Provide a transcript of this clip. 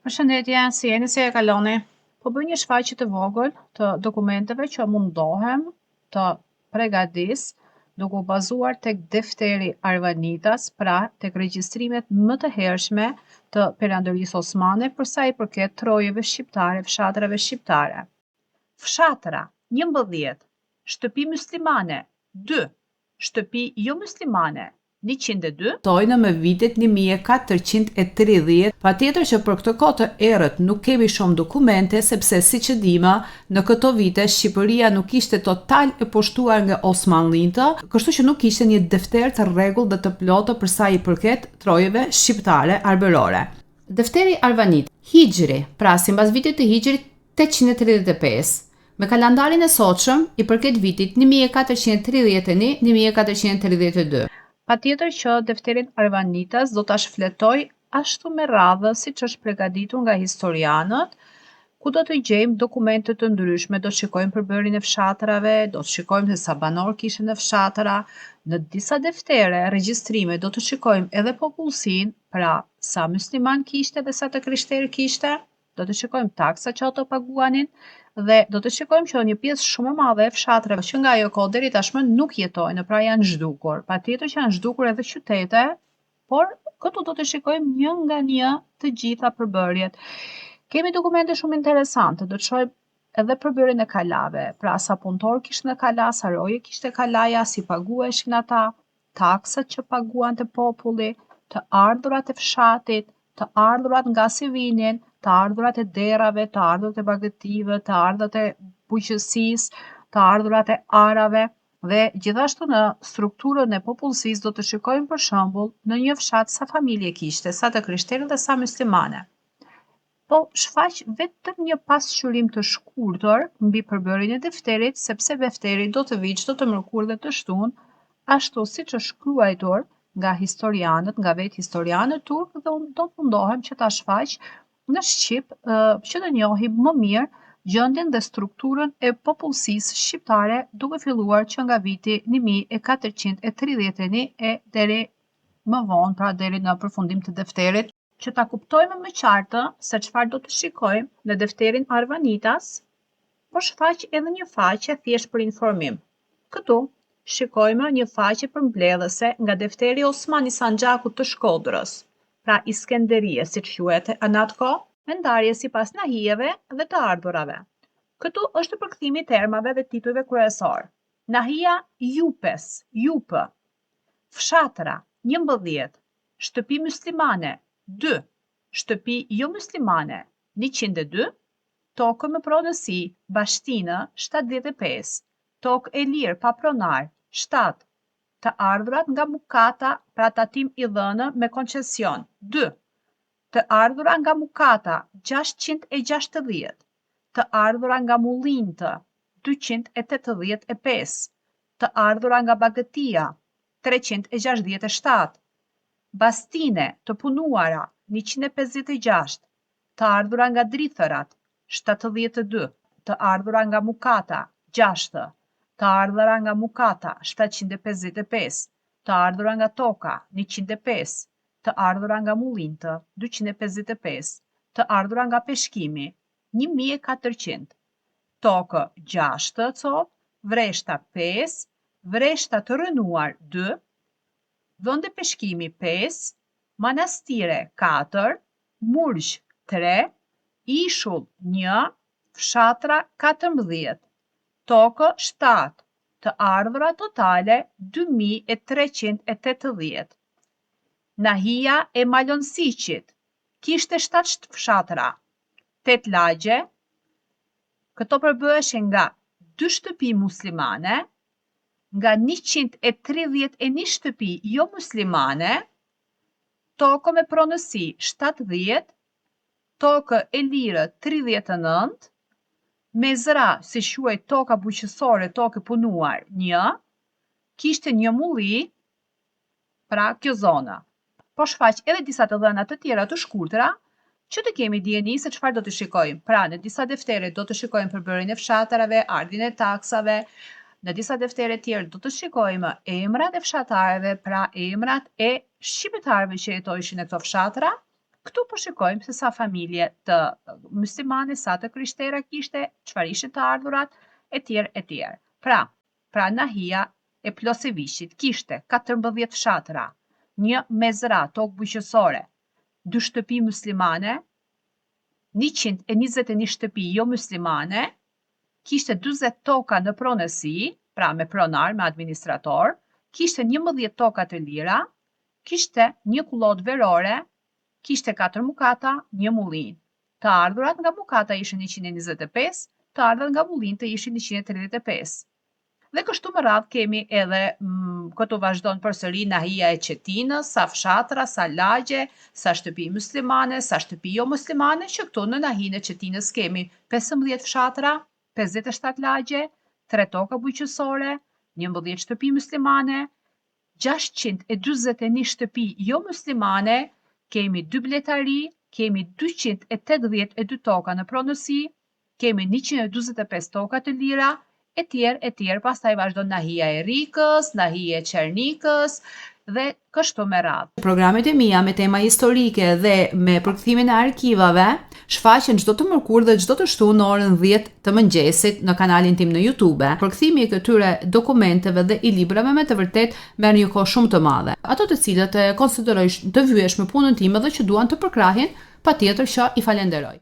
Përshëndetje, si jeni, si e kaloni? Po bëj një shfaqje të vogël të dokumenteve që mundohem të përgatis duke u bazuar tek defteri Arvanitas, pra tek regjistrimet më të hershme të Perandorisë Osmane për sa i përket trojeve shqiptare, fshatrave shqiptare. Fshatra 11, shtëpi muslimane 2, shtëpi jo muslimane 102, tojnë me vitet 1430, patjetër që për këtë kohë të errët nuk kemi shumë dokumente, sepse siç e dimë, në këto vite Shqipëria nuk ishte total e pushtuar nga Osmanlitë, kështu që nuk ishte një defter të rregullt dhe të plotë për sa i përket trojeve shqiptare arbërore. Defteri Arvanit, Hijri, pra sipas vitit të Hijrit 835, me kalendarin e sotshëm i përket vitit 1431-1432. Patjetër që defterin Arvanitas do ta shfletoj ashtu me radhë siç është përgatitur nga historianët, ku do të gjejmë dokumente të ndryshme, do të shikojmë përbërjen e fshatrave, do të shikojmë se sa banor kishin në fshatra, në disa deftere, regjistrime, do të shikojmë edhe popullsinë, pra sa musliman kishte dhe sa të krishterë kishte, do të shikojmë taksa që ato paguanin dhe do të shikojmë që një pjesë shumë e madhe e fshatrave që nga ajo kohë deri tashmë nuk jetojnë, pra janë zhdukur. Patjetër që janë zhdukur edhe qytete, por këtu do të shikojmë një nga një të gjitha përbërjet. Kemi dokumente shumë interesante, do të shohim edhe përbërjen e kalave, pra sa punëtor kishin në kala, sa roje kishte kalaja, si paguheshin ata, taksat që paguan të populli, të ardhurat e fshatit, të ardhurat nga si vinin, të ardhurat e derave, të ardhurat e bagëtive, të ardhurat e bujqësisë, të ardhurat e arave, dhe gjithashtu në strukturën e popullsisë do të shikojmë për shembull në një fshat sa familje kishte, sa të krishterë dhe sa muslimane. Po shfaq vetëm një pasqyrim të shkurtër mbi përbërjen e defterit, sepse defteri do të vijë çdo të mërkurë dhe të shtunë, ashtu siç është shkruar nga historianët, nga vetë historianët turk, dhe unë do të mundohem që ta shfaq në shqip që të njohim më mirë gjendjen dhe strukturën e popullsisë shqiptare, duke filluar që nga viti 1431 e deri më vonë, pra deri në përfundim të defterit, që ta kuptojmë më qartë se çfarë do të shikojmë në defterin Arvanitas, po shfaq edhe një faqe thjesht për informim. Këtu shikojmë një faqe përmbledhëse nga defteri Osmani Sanxhakut të Shkodrës, pra Iskenderie, siç quhet në atë kohë, me ndarje sipas nahijeve dhe të ardhurave. Këtu është përkthimi i termave dhe titujve kryesor. Nahia Jupes, Jupë, fshatra 11, shtëpi muslimane 2, shtëpi jo muslimane 102, tokë me pronësi Bashtinë 75, tokë e lirë pa pronar 7, të ardhurat nga Mukata, pra tatim i dhënë me koncesion 2, të ardhura nga Mukata 660, të ardhura nga Mullintë 285, të ardhura nga Bagëtia 367, Bastine të punuara 156, të ardhura nga Drithërat 72, të ardhura nga Mukata 6, të ardhura nga Mukata 755, të ardhura nga Toka 105, të ardhura nga Mullintë 255, të ardhura nga Peshkimi 1400, tokë 6 copë, vreshta 5, vreshta të rënuar 2, vende peshkimi 5, manastire 4, murgj 3, ishull 1, fshatra 14, tokë 7, të ardhura totale 2380. Nahia e Malonsiqit kishte 7 fshatra, 8 lagje, këto përbëheshin nga 2 shtëpi muslimane, nga 131 shtëpi jo muslimane, tokë me pronësi 70, tokë e lirë 39, mezra, si quhet toka bujqësore, tokë punuar 1, kishte një mulli, pra kjo zona. Po shfaq edhe disa të dhëna të tjera të shkurtra, që të kemi dijeni se çfarë do të shikojmë. Pra në disa deftere do të shikojmë përbërjen e fshatrave, ardhin e taksave, në disa deftere tjerë do të shikojmë emrat e fshatarëve, pra emrat e shqiptarëve që jetojshin në këto fshatra, Këtu po shikojmë se sa familje të muslimane, sa të krishtera kishte, çfarë ishin të ardhurat, etj, etj. Pra Nahia e Plosevishit kishte 14 fshatra, një mezra, tokë bujqësore, 2 shtëpi muslimane, 121 shtëpi jo muslimane, kishte 40 toka në pronësi, pra me pronar, me administrator, kishte 11 toka të lira, kishte një kullot verore, kishte 4 mukata, një mullin. Të ardhurat nga mukata ishin 125, të ardhurat nga mullin të ishin 135. Dhe kështu më radh kemi edhe këtu vazhdon përsëri Nahia e Qetinës, sa fshatra, sa lagje, sa shtëpi muslimane, sa shtëpi jo muslimane, që këtu në Nahinë e Qetinës kemi 15 fshatra, 57 lagje, 3 toka bujqësore, 11 shtëpi muslimane, 641 shtëpi jo muslimane, kemi 2 bletari, kemi 282 toka në pronësi, kemi 145 toka të lira, etj, pastaj vazhdon Nahia e Rikës, Nahia e Çernikës dhe kështu me radhë. Programet e mia me tema historike dhe me përkthimin e arkivave shfaqen çdo të mërkurë dhe çdo të shtunë në orën 10 të mëngjesit në kanalin tim në YouTube. Përkthimi i këtyre dokumenteve dhe i librave me të vërtet merr një kohë shumë të madhe. Ato të cilët e konsideroj të vyeshme punën time dhe që duan të përkrahin, patjetër që i falenderoj.